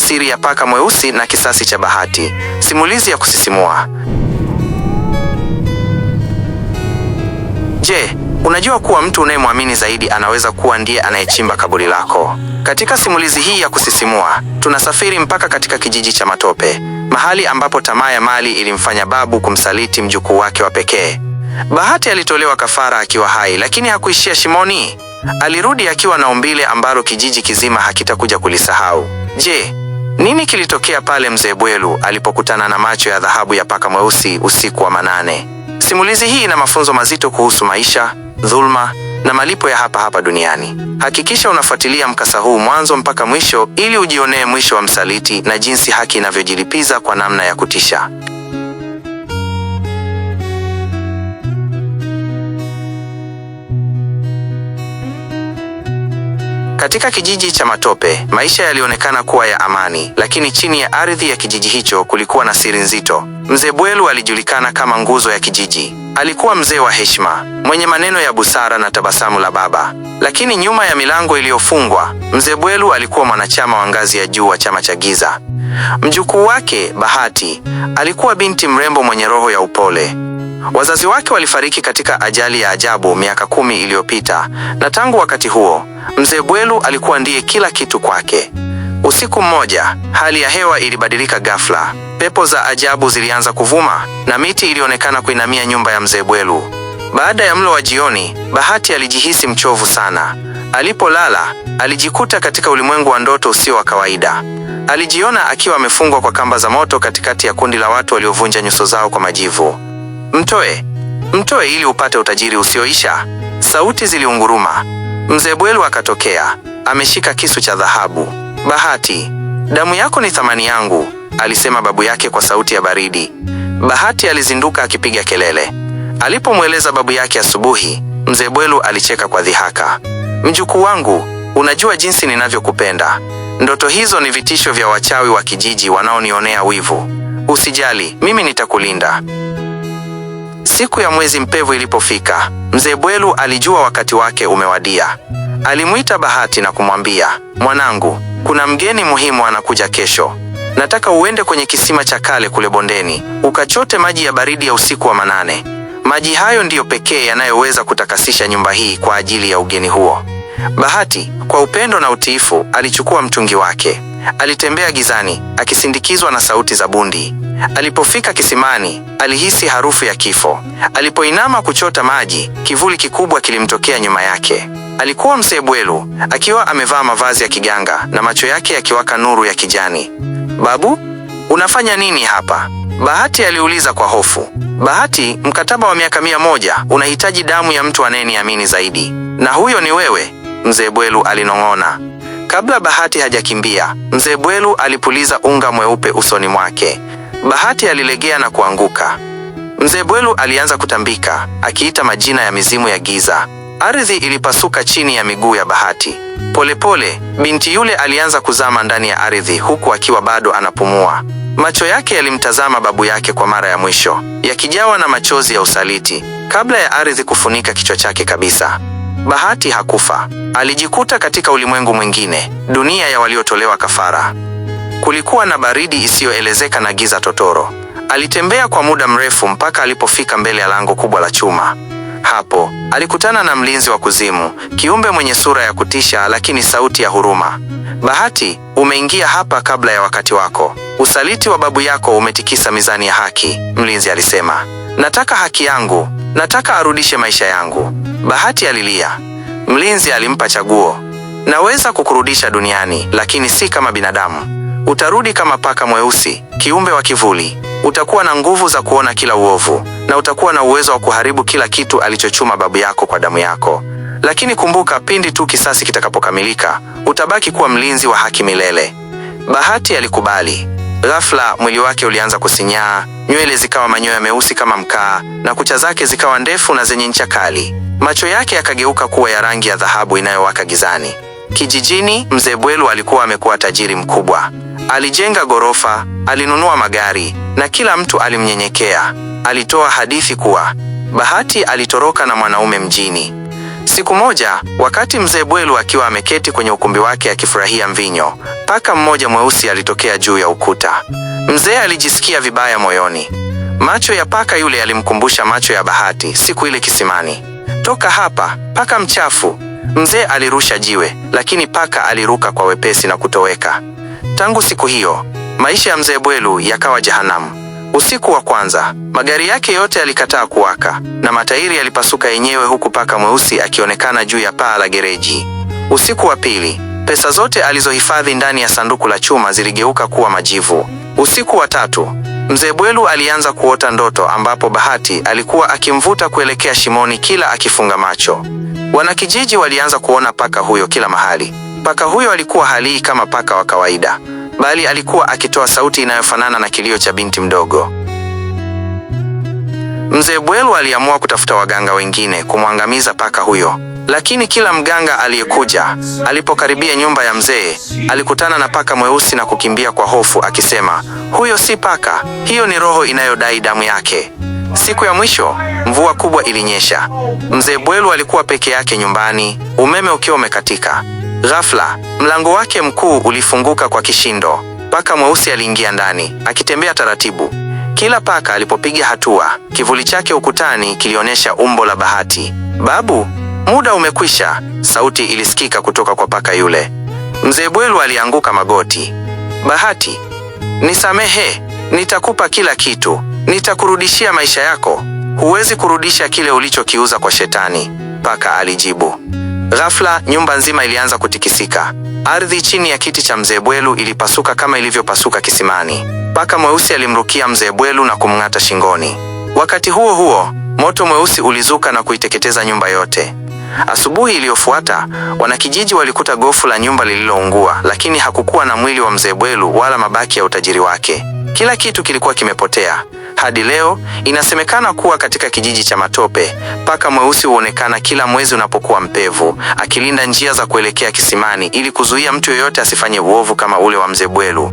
siri ya paka mweusi na kisasi cha Bahati. Simulizi ya kusisimua. Je, unajua kuwa mtu unayemwamini zaidi anaweza kuwa ndiye anayechimba kaburi lako? Katika simulizi hii ya kusisimua, tunasafiri mpaka katika kijiji cha Matope, mahali ambapo tamaa ya mali ilimfanya babu kumsaliti mjukuu wake wa pekee. Bahati alitolewa kafara akiwa hai, lakini hakuishia shimoni. Alirudi akiwa na umbile ambalo kijiji kizima hakitakuja kulisahau. Je, nini kilitokea pale Mzee Bwelu alipokutana na macho ya dhahabu ya paka mweusi usiku wa manane? Simulizi hii ina mafunzo mazito kuhusu maisha, dhulma na malipo ya hapa hapa duniani. Hakikisha unafuatilia mkasa huu mwanzo mpaka mwisho ili ujionee mwisho wa msaliti na jinsi haki inavyojilipiza kwa namna ya kutisha. Katika kijiji cha Matope, maisha yalionekana kuwa ya amani, lakini chini ya ardhi ya kijiji hicho kulikuwa na siri nzito. Mzee Bwelu alijulikana kama nguzo ya kijiji. Alikuwa mzee wa heshima, mwenye maneno ya busara na tabasamu la baba. Lakini nyuma ya milango iliyofungwa, Mzee Bwelu alikuwa mwanachama wa ngazi ya juu wa chama cha giza. Mjukuu wake, Bahati, alikuwa binti mrembo mwenye roho ya upole. Wazazi wake walifariki katika ajali ya ajabu miaka 10 iliyopita, na tangu wakati huo, Mzee Bwelu alikuwa ndiye kila kitu kwake. Usiku mmoja, hali ya hewa ilibadilika ghafla. Pepo za ajabu zilianza kuvuma na miti ilionekana kuinamia nyumba ya Mzee Bwelu. Baada ya mlo wa jioni, Bahati alijihisi mchovu sana. Alipolala, alijikuta katika ulimwengu wa ndoto usio wa kawaida. Alijiona akiwa amefungwa kwa kamba za moto katikati ya kundi la watu waliovunja nyuso zao kwa majivu. Mtoe ili upate utajiri usioisha. Sauti ziliunguruma. Mzee Bwelu akatokea, ameshika kisu cha dhahabu. Bahati, damu yako ni thamani yangu, alisema babu yake kwa sauti ya baridi. Bahati alizinduka akipiga kelele. Alipomweleza babu yake asubuhi, Mzee Bwelu alicheka kwa dhihaka. Mjukuu wangu, unajua jinsi ninavyokupenda. Ndoto hizo ni vitisho vya wachawi wa kijiji wanaonionea wivu. Usijali, mimi nitakulinda. Siku ya mwezi mpevu ilipofika, Mzee Bwelu alijua wakati wake umewadia. Alimuita Bahati na kumwambia, mwanangu, kuna mgeni muhimu anakuja kesho. Nataka uende kwenye kisima cha kale kule bondeni, ukachote maji ya baridi ya usiku wa manane. Maji hayo ndiyo pekee yanayoweza kutakasisha nyumba hii kwa ajili ya ugeni huo. Bahati, kwa upendo na utiifu, alichukua mtungi wake. Alitembea gizani, akisindikizwa na sauti za bundi. Alipofika kisimani, alihisi harufu ya kifo. Alipoinama kuchota maji, kivuli kikubwa kilimtokea nyuma yake. Alikuwa Mzee Bwelu, akiwa amevaa mavazi ya kiganga na macho yake yakiwaka nuru ya kijani. Babu, unafanya nini hapa? Bahati aliuliza kwa hofu. Bahati, mkataba wa miaka 100 unahitaji damu ya mtu anayeniamini zaidi. Na huyo ni wewe, Mzee Bwelu alinong'ona. Kabla Bahati hajakimbia, Mzee Bwelu alipuliza unga mweupe usoni mwake. Bahati alilegea na kuanguka. Mzee Bwelu alianza kutambika, akiita majina ya mizimu ya giza. Ardhi ilipasuka chini ya miguu ya Bahati. Polepole, binti yule alianza kuzama ndani ya ardhi huku akiwa bado anapumua. Macho yake yalimtazama babu yake kwa mara ya mwisho, yakijawa na machozi ya usaliti, kabla ya ardhi kufunika kichwa chake kabisa. Bahati hakufa. Alijikuta katika ulimwengu mwingine, dunia ya waliotolewa kafara. Kulikuwa na baridi isiyoelezeka na giza totoro. Alitembea kwa muda mrefu mpaka alipofika mbele ya lango kubwa la chuma. Hapo, alikutana na mlinzi wa kuzimu, kiumbe mwenye sura ya kutisha lakini sauti ya huruma. Bahati, umeingia hapa kabla ya wakati wako. Usaliti wa babu yako umetikisa mizani ya haki, mlinzi alisema. Nataka haki yangu, nataka arudishe maisha yangu. Bahati alilia. Mlinzi alimpa chaguo. Naweza kukurudisha duniani, lakini si kama binadamu. Utarudi kama paka mweusi, kiumbe wa kivuli. Utakuwa na nguvu za kuona kila uovu, na utakuwa na uwezo wa kuharibu kila kitu alichochuma babu yako kwa damu yako. Lakini kumbuka, pindi tu kisasi kitakapokamilika, utabaki kuwa mlinzi wa haki milele. Bahati alikubali. Ghafla mwili wake ulianza kusinyaa, nywele zikawa manyoya meusi kama mkaa, na kucha zake zikawa ndefu na zenye ncha kali. Macho yake yakageuka kuwa ya rangi ya dhahabu inayowaka gizani. Kijijini, Mzee Bwelu alikuwa amekuwa tajiri mkubwa. Alijenga ghorofa, alinunua magari, na kila mtu alimnyenyekea. Alitoa hadithi kuwa Bahati alitoroka na mwanaume mjini. Siku moja, wakati mzee Bwelu akiwa ameketi kwenye ukumbi wake akifurahia mvinyo, paka mmoja mweusi alitokea juu ya ukuta. Mzee alijisikia vibaya moyoni. Macho ya paka yule yalimkumbusha macho ya Bahati siku ile kisimani. "Toka hapa, paka mchafu!" Mzee alirusha jiwe, lakini paka aliruka kwa wepesi na kutoweka. Tangu siku hiyo, maisha ya mzee Bwelu yakawa jehanamu. Usiku wa kwanza, magari yake yote yalikataa kuwaka na matairi yalipasuka yenyewe, huku paka mweusi akionekana juu ya paa la gereji. Usiku wa pili, pesa zote alizohifadhi ndani ya sanduku la chuma ziligeuka kuwa majivu. Usiku wa tatu, mzee Bwelu alianza kuota ndoto ambapo Bahati alikuwa akimvuta kuelekea shimoni kila akifunga macho. Wanakijiji walianza kuona paka huyo kila mahali. Paka huyo alikuwa halii kama paka wa kawaida, bali alikuwa akitoa sauti inayofanana na kilio cha binti mdogo. Mzee Bwelu aliamua kutafuta waganga wengine kumwangamiza paka huyo, lakini kila mganga aliyekuja, alipokaribia nyumba ya mzee, alikutana na paka mweusi na kukimbia kwa hofu akisema, "Huyo si paka, hiyo ni roho inayodai damu yake." Siku ya mwisho, mvua kubwa ilinyesha. Mzee Bwelu alikuwa peke yake nyumbani, umeme ukiwa umekatika. Ghafla, mlango wake mkuu ulifunguka kwa kishindo. Paka mweusi aliingia ndani, akitembea taratibu. Kila paka alipopiga hatua, kivuli chake ukutani kilionyesha umbo la Bahati. "Babu, muda umekwisha," sauti ilisikika kutoka kwa paka yule. Mzee Bwelu alianguka magoti. "Bahati, nisamehe, nitakupa kila kitu. Nitakurudishia maisha yako. Huwezi kurudisha kile ulichokiuza kwa shetani," paka alijibu. Ghafla, nyumba nzima ilianza kutikisika. Ardhi chini ya kiti cha mzee Bwelu ilipasuka kama ilivyopasuka kisimani. Paka mweusi alimrukia mzee Bwelu na kumng'ata shingoni. Wakati huo huo, moto mweusi ulizuka na kuiteketeza nyumba yote. Asubuhi iliyofuata, wanakijiji walikuta gofu la nyumba lililoungua, lakini hakukuwa na mwili wa mzee Bwelu wala mabaki ya utajiri wake. Kila kitu kilikuwa kimepotea. Hadi leo, inasemekana kuwa katika kijiji cha Matope, paka mweusi huonekana kila mwezi unapokuwa mpevu, akilinda njia za kuelekea kisimani ili kuzuia mtu yeyote asifanye uovu kama ule wa mzee Bwelu.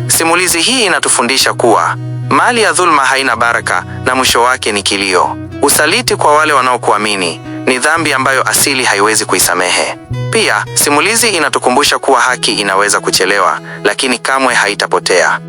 Simulizi hii inatufundisha kuwa mali ya dhulma haina baraka na mwisho wake ni kilio. Usaliti kwa wale wanaokuamini ni dhambi ambayo asili haiwezi kuisamehe. Pia, simulizi inatukumbusha kuwa haki inaweza kuchelewa, lakini kamwe haitapotea.